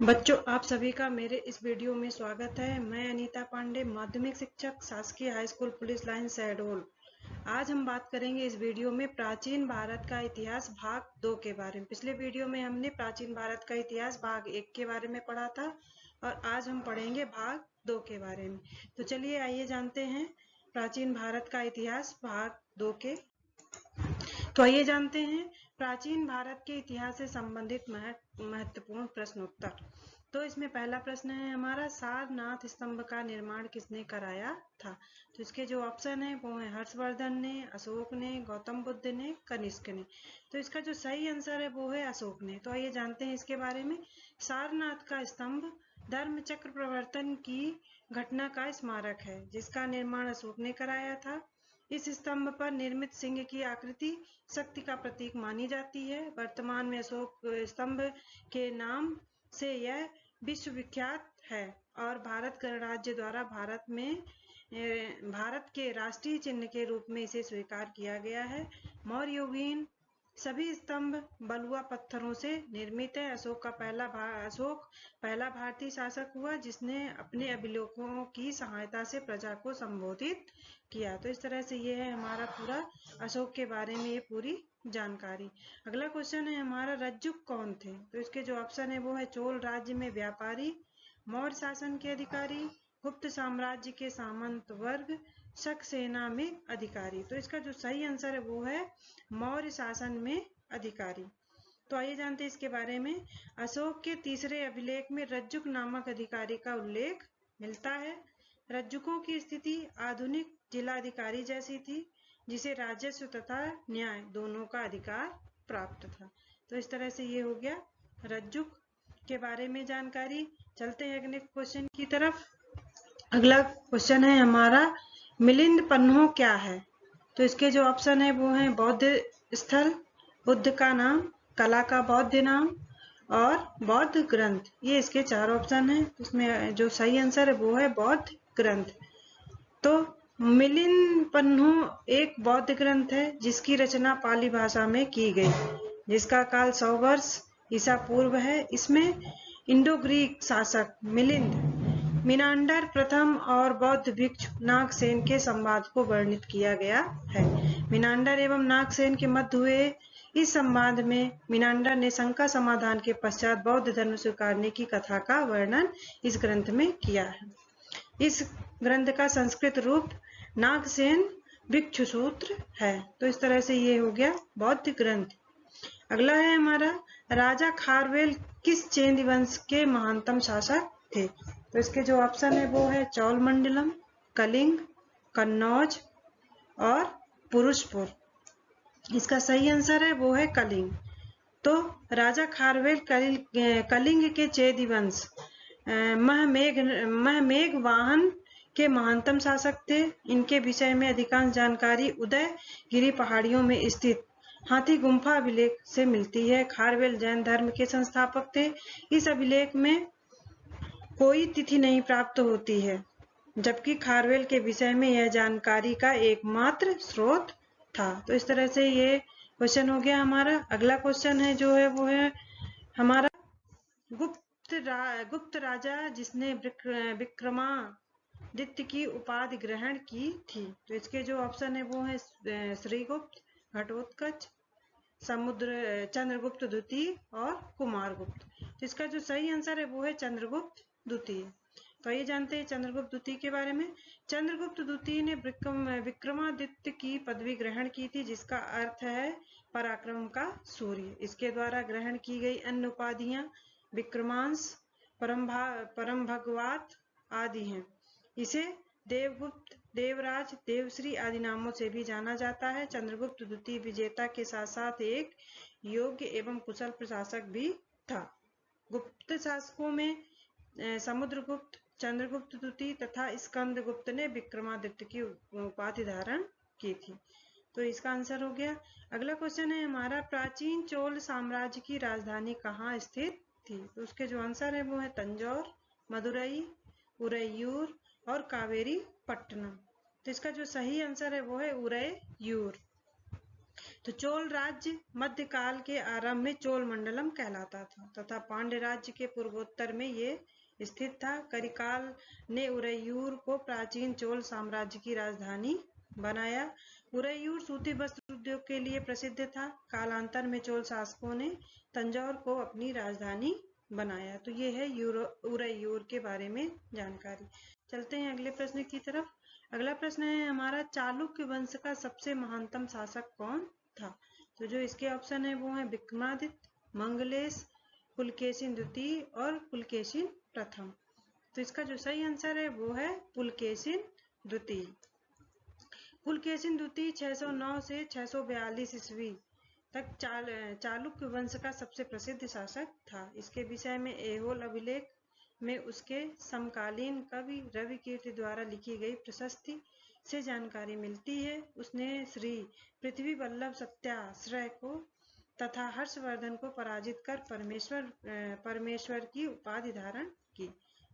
बच्चों, आप सभी का मेरे इस वीडियो में स्वागत है। मैं अनीता पांडे, माध्यमिक शिक्षक, शासकीय high school police line Shahdol. आज हम बात करेंगे इस वीडियो में प्राचीन भारत का इतिहास भाग 2 के बारे में। पिछले वीडियो में हमने प्राचीन भारत का इतिहास भाग 1 के बारे में पढ़ा था और आज हम पढ़ेंगे भाग 2 के बारे में। तो चलिए आइए जानते हैं प्राचीन भारत का इतिहास भाग 2 के। तो आइए जानते हैं प्राचीन भारत के इतिहास से संबंधित महत्वपूर्ण प्रश्नोत्तर। तो इसमें पहला प्रश्न है हमारा, सारनाथ स्तंभ का निर्माण किसने कराया था? तो इसके जो ऑप्शन है वो है हर्षवर्धन ने, अशोक ने, गौतम बुद्ध ने, कनिष्क ने। तो इसका जो सही आंसर है वो है अशोक ने। तो आइए जानते हैं इसके बारे में। सारनाथ का स्तंभ धर्म चक्र प्रवर्तन की घटना का स्मारक है, जिसका निर्माण अशोक ने कराया था। इस स्तंभ पर निर्मित सिंह की आकृति शक्ति का प्रतीक मानी जाती है। वर्तमान में अशोक स्तंभ के नाम से यह विश्वविख्यात है और भारत गणराज्य द्वारा भारत के राष्ट्रीय चिन्ह के रूप में इसे स्वीकार किया गया है। मौर्य युगीन सभी स्तंभ बलुआ पत्थरों से निर्मित है। अशोक पहला भारतीय शासक हुआ जिसने अपने अभिलेखों की सहायता से प्रजा को संबोधित किया। तो इस तरह से ये है हमारा पूरा अशोक के बारे में ये पूरी जानकारी। अगला क्वेश्चन है हमारा, रज्जुक कौन थे? तो इसके जो ऑप्शन है वो है चोल राज्य में व्यापारी, मौर्य शासन के अधिकारी, गुप्त साम्राज्य के सामंत वर्ग, शक सेना में अधिकारी। तो इसका जो सही आंसर है वो है मौर्य शासन में अधिकारी। तो आइए जानते हैं इसके बारे में। अशोक के तीसरे अभिलेख में रज्जुक नामक अधिकारी का उल्लेख मिलता है। रज्जुकों की स्थिति आधुनिक जिलाधिकारी जैसी थी, जिसे राजस्व तथा न्याय दोनों का अधिकार प्राप्त था। तो इस तरह से ये हो गया रज्जुक के बारे में जानकारी। चलते हैं अगले क्वेश्चन की तरफ। अगला क्वेश्चन है हमारा, मिलिंद पन्हो क्या है? तो इसके जो ऑप्शन है वो है बौद्ध स्थल, बुद्ध का नाम, कला का बौद्ध नाम और बौद्ध ग्रंथ। ये इसके 4 ऑप्शन है। इसमें जो सही आंसर है वो है बौद्ध ग्रंथ। तो मिलिंद पन्हो एक बौद्ध ग्रंथ है जिसकी रचना पाली भाषा में की गई, जिसका काल 100 वर्ष ईसा पूर्व है। इसमें इंडो ग्रीक शासक मिलिंद, मिनांडर प्रथम और बौद्ध भिक्षु नागसेन के संवाद को वर्णित किया गया है। मिनांडर एवं नागसेन के मध्य हुए इस संवाद में मिनांडर ने शंका समाधान के पश्चात बौद्ध धर्म स्वीकारने की कथा का वर्णन इस ग्रंथ में किया है। इस ग्रंथ का संस्कृत रूप नागसेन भिक्षु सूत्र है। तो इस तरह से ये हो गया बौद्ध ग्रंथ। अगला है हमारा, राजा खारवेल किस चेदी वंश के महानतम शासक थे? तो इसके जो ऑप्शन है वो है चौल मंडलम, कलिंग, कन्नौज और पुरुषपुर। इसका सही आंसर है वो है कलिंग। तो राजा खारवेल कलिंग के चेदी वंश महमेघ वाहन के महानतम शासक थे। इनके विषय में अधिकांश जानकारी उदयगिरी पहाड़ियों में स्थित हाथी गुम्फा अभिलेख से मिलती है। खारवेल जैन धर्म के संस्थापक थे। इस अभिलेख में कोई तिथि नहीं प्राप्त होती है, जबकि खारवेल के विषय में यह जानकारी का एकमात्र स्रोत था। तो इस तरह से ये क्वेश्चन हो गया हमारा। अगला क्वेश्चन है जो है वो है हमारा, गुप्त राजा जिसने विक्रमादित्य की उपाधि ग्रहण की थी। तो इसके जो ऑप्शन है वो है श्रीगुप्त, घटोत्कच, चंद्रगुप्त द्वितीय और कुमारगुप्त। तो इसका जो सही आंसर है वो है चंद्रगुप्त द्वितीय। तो ये जानते हैं चंद्रगुप्त द्वितीय के बारे में। चंद्रगुप्त द्वितीय ने विक्रमादित्य की पदवी ग्रहण की थी, जिसका अर्थ है पराक्रम का सूर्य। इसके द्वारा ग्रहण की गई अन्य उपाधियां विक्रमांश, परम भगवात आदि हैं। इसे देवगुप्त, देवराज, देवश्री आदि नामों से भी जाना जाता है। चंद्रगुप्त द्वितीय विजेता के साथ साथ एक योग्य एवं कुशल प्रशासक भी था। गुप्त शासकों में समुद्रगुप्त, चंद्रगुप्त द्वितीय तथा स्कंदगुप्त ने विक्रमादित्य की उपाधि धारण की थी। तो इसका आंसर हो गया। अगला क्वेश्चन है हमारा, प्राचीन चोल साम्राज्य की राजधानी कहाँ स्थित थी? तो उसके जो आंसर है वो है तंजौर, मदुरई, उरैयूर और कावेरी पट्टनम। तो इसका जो सही आंसर है वो है उरैयूर। तो चोल राज्य मध्यकाल के आरंभ में चोल मंडलम कहलाता था तथा पांड्य राज्य के पूर्वोत्तर में ये स्थित था। करिकाल ने उरैयूर को प्राचीन चोल साम्राज्य की राजधानी बनाया। उरैयूर सूती वस्त्र उद्योग के लिए प्रसिद्ध था। कालांतर में चोल शासकों ने तंजौर को अपनी राजधानी बनाया। तो ये है उरैयूर के बारे में जानकारी। चलते हैं अगले प्रश्न की तरफ। अगला प्रश्न है हमारा, चालुक्य वंश का सबसे महानतम शासक कौन था? तो जो इसके ऑप्शन है वो है विक्रमादित्य, मंगलेश, पुलकेशिन द्वितीय और पुलकेशिन प्रथम। तो इसका जो सही आंसर है वो है पुलकेशिन द्वितीय। पुलकेशिन द्वितीय 609 से 642 ईस्वी तक चालुक्य वंश का सबसे प्रसिद्ध शासक था। इसके विषय में ऐहोल अभिलेख में उसके समकालीन कवि रवि कीर्ति द्वारा लिखी गई प्रशस्ति से जानकारी मिलती है। उसने श्री पृथ्वी वल्लभ सत्याश्रय को तथा हर्षवर्धन को पराजित कर परमेश्वर की उपाधि धारण की।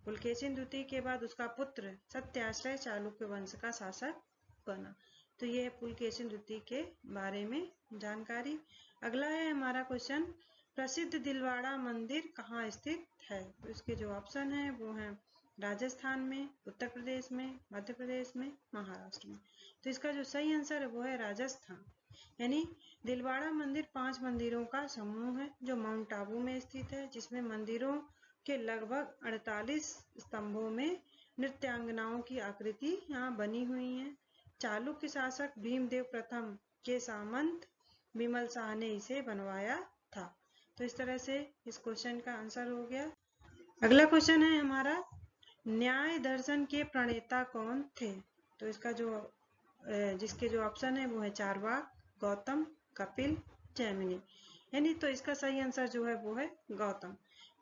पुलकेशिन द्वितीय के बाद उसका पुत्र सत्याश्रय चालुक्य वंश का शासक बना। तो ये है पुलकेशिन द्वितीय के बारे में जानकारी। अगला है हमारा क्वेश्चन, प्रसिद्ध दिलवाड़ा मंदिर कहाँ स्थित है? तो इसके जो ऑप्शन है वो है राजस्थान में, उत्तर प्रदेश में, मध्य प्रदेश में, महाराष्ट्र में। तो इसका जो सही आंसर है वो है राजस्थान। यानी दिलवाड़ा मंदिर 5 मंदिरों का समूह है जो माउंट आबू में स्थित है, जिसमें मंदिरों के लगभग 48 स्तंभों में नृत्यांगनाओं की आकृति यहाँ बनी हुई है। चालुक्य शासक भीमदेव प्रथम के सामंत विमल शाह ने इसे बनवाया था। तो इस तरह से इस क्वेश्चन का आंसर हो गया। अगला क्वेश्चन है हमारा, न्याय दर्शन के प्रणेता कौन थे? तो इसका जिसके जो ऑप्शन है वो है चारवाक, गौतम, कपिल, जैमिनी। यानी तो इसका सही आंसर जो है वो है गौतम।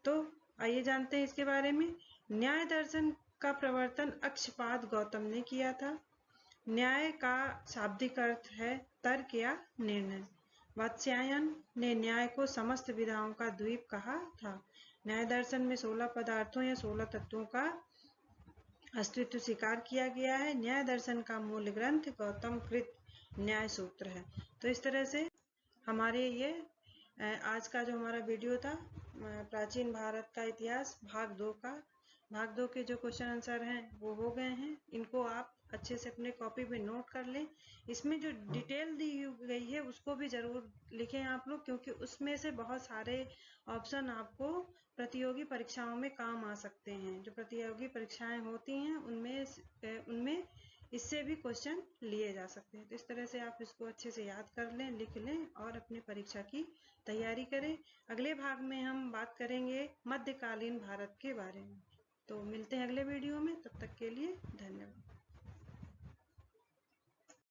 तो आइए जानते हैं इसके बारे में। न्याय दर्शन का प्रवर्तन अक्षपाद गौतम ने किया था। न्याय का शाब्दिक अर्थ है तर्क या निर्णय। वात्स्यायन ने न्याय को समस्त विधाओं का द्वीप कहा था। न्याय दर्शन में 16 पदार्थों या 16 तत्वों का अस्तित्व स्वीकार किया गया है। न्याय दर्शन का मूल ग्रंथ गौतम कृत न्याय सूत्र है। तो इस तरह से हमारे ये आज का जो हमारा वीडियो था प्राचीन भारत का इतिहास भाग 2 के जो क्वेश्चन आंसर हैं वो हो गए हैं। इनको आप अच्छे से अपने कॉपी में नोट कर लें। इसमें जो डिटेल दी गई है उसको भी जरूर लिखें आप लोग, क्योंकि उसमें से बहुत सारे ऑप्शन आपको प्रतियोगी परीक्षाओं में काम आ सकते हैं। जो प्रतियोगी परीक्षाएं होती हैं उनमें इससे भी क्वेश्चन लिए जा सकते हैं। तो इस तरह से आप इसको अच्छे से याद कर लें, लिख लें और अपनी परीक्षा की तैयारी करें। अगले भाग में हम बात करेंगे मध्यकालीन भारत के बारे में। तो मिलते हैं अगले वीडियो में, तब तक के लिए धन्यवाद।